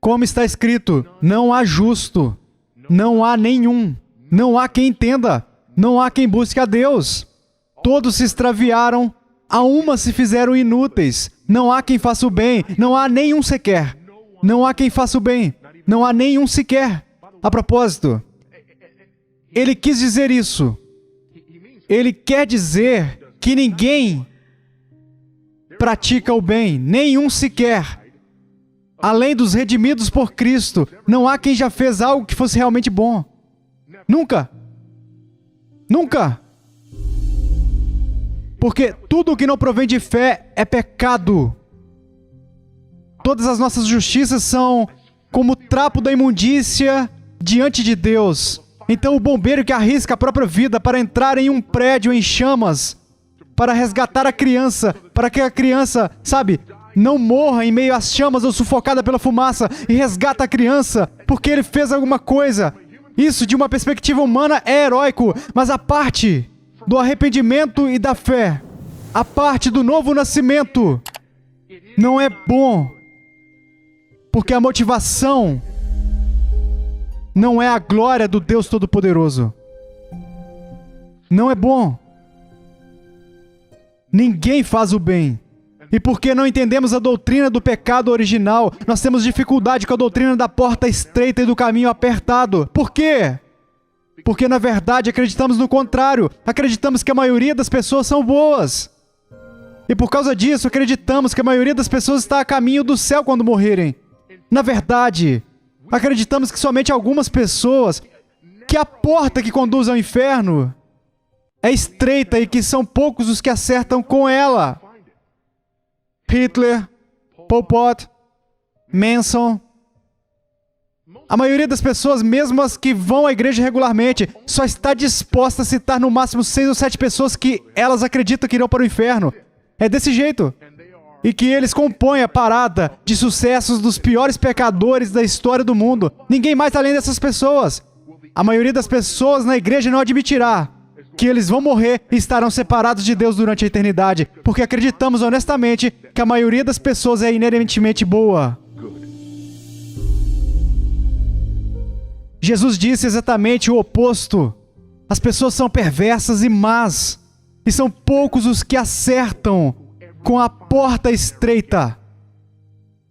Como está escrito, não há justo, não há nenhum, não há quem entenda, não há quem busque a Deus. Todos se extraviaram, a uma se fizeram inúteis. Não há quem faça o bem, não há nenhum sequer. Não há quem faça o bem, não há nenhum sequer. A propósito, ele quis dizer isso. Ele quer dizer que ninguém pratica o bem, nenhum sequer. Além dos redimidos por Cristo, não há quem já fez algo que fosse realmente bom. Nunca. Nunca. Porque tudo o que não provém de fé é pecado. Todas as nossas justiças são como trapo da imundícia diante de Deus. Então o bombeiro que arrisca a própria vida para entrar em um prédio em chamas, para resgatar a criança, para que a criança, não morra em meio às chamas ou sufocada pela fumaça, e resgata a criança porque ele fez alguma coisa. Isso, de uma perspectiva humana, é heróico, mas a parte do arrependimento e da fé, a parte do novo nascimento, não é bom, porque a motivação não é a glória do Deus Todo-Poderoso. Não é bom. Ninguém faz o bem. E porque não entendemos a doutrina do pecado original, nós temos dificuldade com a doutrina da porta estreita e do caminho apertado. Por quê? Porque, na verdade, acreditamos no contrário. Acreditamos que a maioria das pessoas são boas. E por causa disso, acreditamos que a maioria das pessoas está a caminho do céu quando morrerem. Na verdade, acreditamos que somente algumas pessoas, que a porta que conduz ao inferno é estreita e que são poucos os que acertam com ela. Hitler, Pol Pot, Manson. A maioria das pessoas, mesmo as que vão à igreja regularmente, só está disposta a citar no máximo 6 ou 7 pessoas que elas acreditam que irão para o inferno. É desse jeito. E que eles compõem a parada de sucessos dos piores pecadores da história do mundo. Ninguém mais além dessas pessoas. A maioria das pessoas na igreja não admitirá que eles vão morrer e estarão separados de Deus durante a eternidade, porque acreditamos honestamente que a maioria das pessoas é inerentemente boa. Jesus disse exatamente o oposto. As pessoas são perversas e más, e são poucos os que acertam com a porta estreita.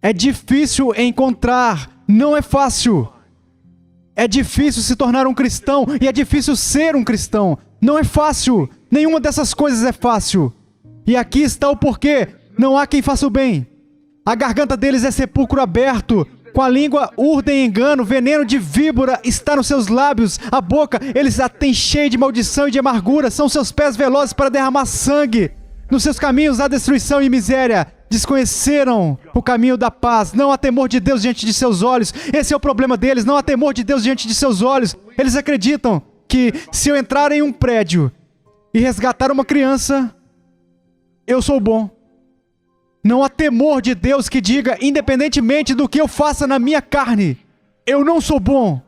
É difícil encontrar, não é fácil. É difícil se tornar um cristão e é difícil ser um cristão. Não é fácil. Nenhuma dessas coisas é fácil. E aqui está o porquê. Não há quem faça o bem. A garganta deles é sepulcro aberto. Com a língua urdem engano, veneno de víbora está nos seus lábios. A boca, eles a têm cheia de maldição e de amargura. São seus pés velozes para derramar sangue. Nos seus caminhos há destruição e miséria. Desconheceram o caminho da paz. Não há temor de Deus diante de seus olhos. Esse é o problema deles. Não há temor de Deus diante de seus olhos. Eles acreditam que se eu entrar em um prédio e resgatar uma criança, eu sou bom. Não há temor de Deus que diga, independentemente do que eu faça na minha carne, eu não sou bom.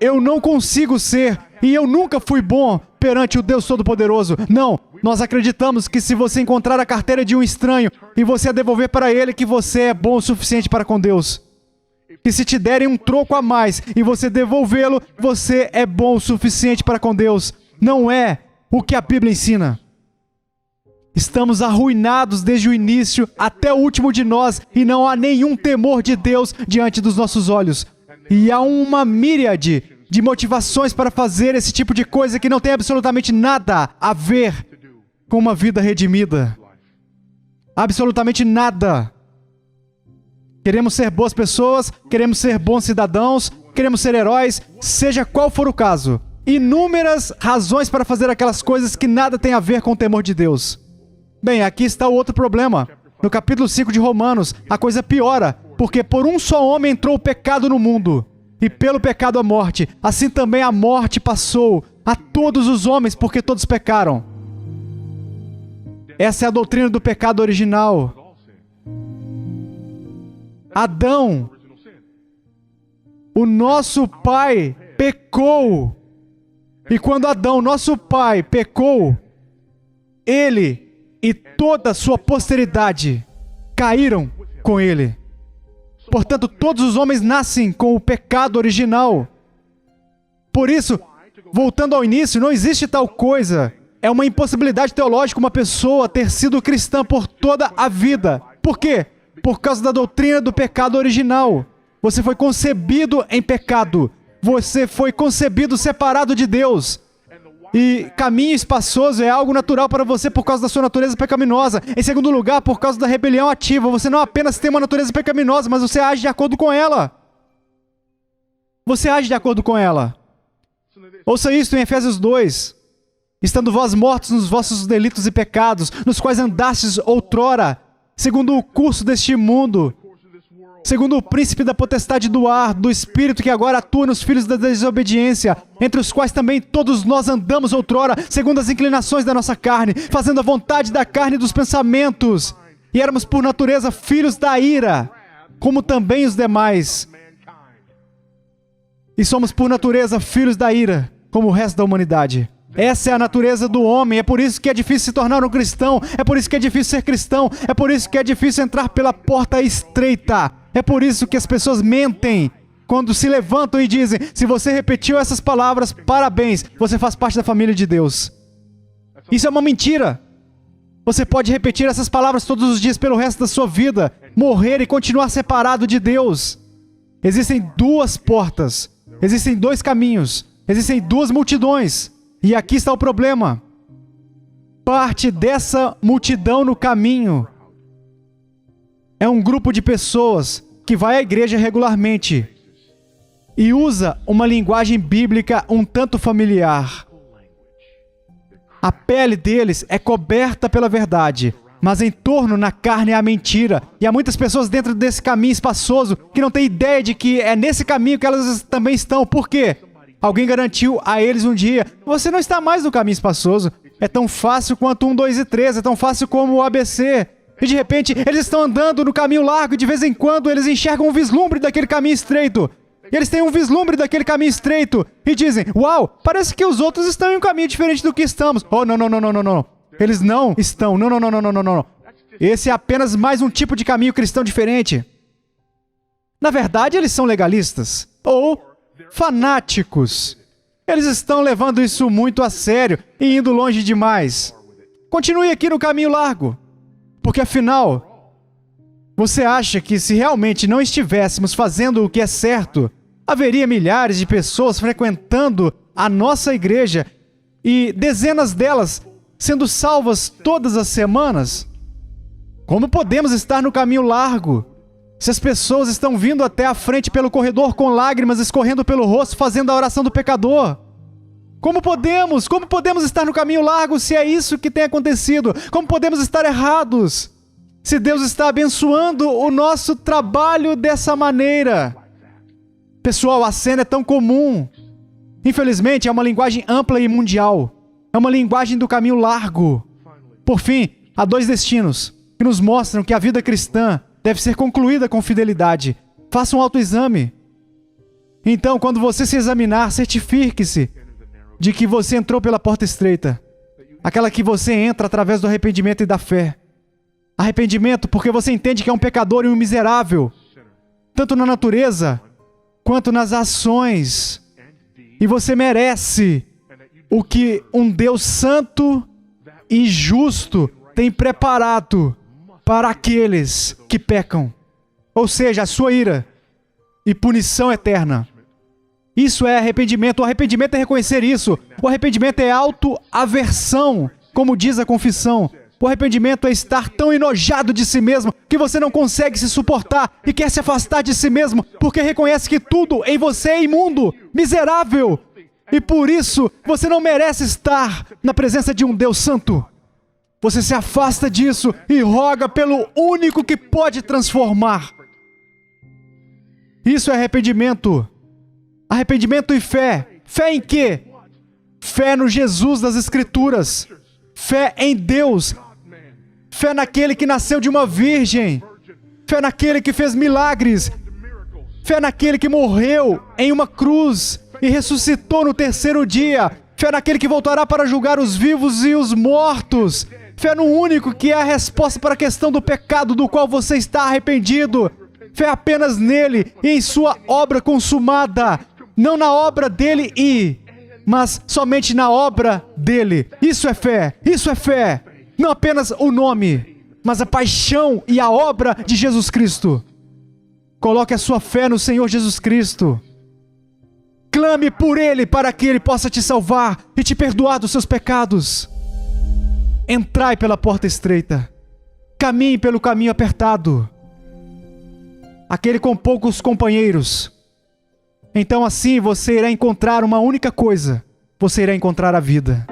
Eu não consigo ser, e eu nunca fui bom perante o Deus Todo-Poderoso. Não, nós acreditamos que se você encontrar a carteira de um estranho e você a devolver para ele, que você é bom o suficiente para com Deus. Que se te derem um troco a mais e você devolvê-lo, você é bom o suficiente para com Deus. Não é o que a Bíblia ensina. Estamos arruinados desde o início até o último de nós e não há nenhum temor de Deus diante dos nossos olhos. E há uma míriade de motivações para fazer esse tipo de coisa que não tem absolutamente nada a ver com uma vida redimida. Absolutamente nada. Queremos ser boas pessoas, queremos ser bons cidadãos, queremos ser heróis, seja qual for o caso. Inúmeras razões para fazer aquelas coisas que nada tem a ver com o temor de Deus. Bem, aqui está o outro problema. No capítulo 5 de Romanos, a coisa piora, porque por um só homem entrou o pecado no mundo, e pelo pecado a morte. Assim também a morte passou a todos os homens, porque todos pecaram. Essa é a doutrina do pecado original. Adão, o nosso pai, pecou. E quando Adão, nosso pai, pecou, ele e toda a sua posteridade caíram com ele. Portanto, todos os homens nascem com o pecado original. Por isso, voltando ao início, não existe tal coisa. É uma impossibilidade teológica uma pessoa ter sido cristã por toda a vida. Por quê? Por causa da doutrina do pecado original. Você foi concebido em pecado. Você foi concebido separado de Deus. E caminho espaçoso é algo natural para você por causa da sua natureza pecaminosa. Em segundo lugar, por causa da rebelião ativa. Você não apenas tem uma natureza pecaminosa, mas você age de acordo com ela. Você age de acordo com ela. Ouça isto em Efésios 2. Estando vós mortos nos vossos delitos e pecados, nos quais andastes outrora, segundo o curso deste mundo, segundo o príncipe da potestade do ar, do espírito que agora atua nos filhos da desobediência, entre os quais também todos nós andamos outrora, segundo as inclinações da nossa carne, fazendo a vontade da carne e dos pensamentos, e éramos por natureza filhos da ira, como também os demais. E somos por natureza filhos da ira, como o resto da humanidade. Essa é a natureza do homem, é por isso que é difícil se tornar um cristão, é por isso que é difícil ser cristão, é por isso que é difícil entrar pela porta estreita, é por isso que as pessoas mentem quando se levantam e dizem: se você repetiu essas palavras, parabéns, você faz parte da família de Deus. Isso é uma mentira. Você pode repetir essas palavras todos os dias pelo resto da sua vida, morrer e continuar separado de Deus. Existem duas portas, existem dois caminhos, existem duas multidões. E aqui está o problema. Parte dessa multidão no caminho é um grupo de pessoas que vai à igreja regularmente e usa uma linguagem bíblica um tanto familiar. A pele deles é coberta pela verdade, mas em torno, na carne, há a mentira. E há muitas pessoas dentro desse caminho espaçoso que não têm ideia de que é nesse caminho que elas também estão. Por quê? Alguém garantiu a eles um dia: você não está mais no caminho espaçoso. É tão fácil quanto 1, 2 e 3, é tão fácil como o ABC. E de repente, eles estão andando no caminho largo e de vez em quando eles enxergam um vislumbre daquele caminho estreito. E eles têm um vislumbre daquele caminho estreito e dizem: uau, parece que os outros estão em um caminho diferente do que estamos. Oh, não, não, não, não, não, não. Eles não estão. Não, não, não, não, não, não, não. Esse é apenas mais um tipo de caminho cristão diferente. Na verdade, eles são legalistas. Ou fanáticos. Eles estão levando isso muito a sério e indo longe demais. Continue aqui no caminho largo. Porque afinal, você acha que se realmente não estivéssemos fazendo o que é certo, haveria milhares de pessoas frequentando a nossa igreja e dezenas delas sendo salvas todas as semanas? Como podemos estar no caminho largo se as pessoas estão vindo até a frente pelo corredor com lágrimas escorrendo pelo rosto, fazendo a oração do pecador? Como podemos estar no caminho largo se é isso que tem acontecido? Como podemos estar errados se Deus está abençoando o nosso trabalho dessa maneira? Pessoal, a cena é tão comum. Infelizmente, é uma linguagem ampla e mundial. É uma linguagem do caminho largo. Por fim, há dois destinos que nos mostram que a vida cristã deve ser concluída com fidelidade. Faça um autoexame. Então, quando você se examinar, certifique-se de que você entrou pela porta estreita. Aquela que você entra através do arrependimento e da fé. Arrependimento porque você entende que é um pecador e um miserável, tanto na natureza quanto nas ações. E você merece o que um Deus santo e justo tem preparado para aqueles que pecam. Ou seja, a sua ira e punição eterna. Isso é arrependimento. O arrependimento é reconhecer isso. O arrependimento é autoaversão, como diz a confissão. O arrependimento é estar tão enojado de si mesmo que você não consegue se suportar e quer se afastar de si mesmo porque reconhece que tudo em você é imundo, miserável. E por isso, você não merece estar na presença de um Deus santo. Você se afasta disso e roga pelo único que pode transformar. Isso é arrependimento. Arrependimento e fé. Fé em quê? Fé no Jesus das Escrituras. Fé em Deus. Fé naquele que nasceu de uma virgem. Fé naquele que fez milagres. Fé naquele que morreu em uma cruz e ressuscitou no terceiro dia. Fé naquele que voltará para julgar os vivos e os mortos. Fé no único que é a resposta para a questão do pecado do qual você está arrependido. Fé apenas nele e em sua obra consumada. Não na obra dele mas somente na obra dele. Isso é fé. Isso é fé. Não apenas o nome, mas a paixão e a obra de Jesus Cristo. Coloque a sua fé no Senhor Jesus Cristo. Clame por Ele para que Ele possa te salvar e te perdoar dos seus pecados. Entrai pela porta estreita. Caminhe pelo caminho apertado. Aquele com poucos companheiros. Então assim você irá encontrar uma única coisa. Você irá encontrar a vida.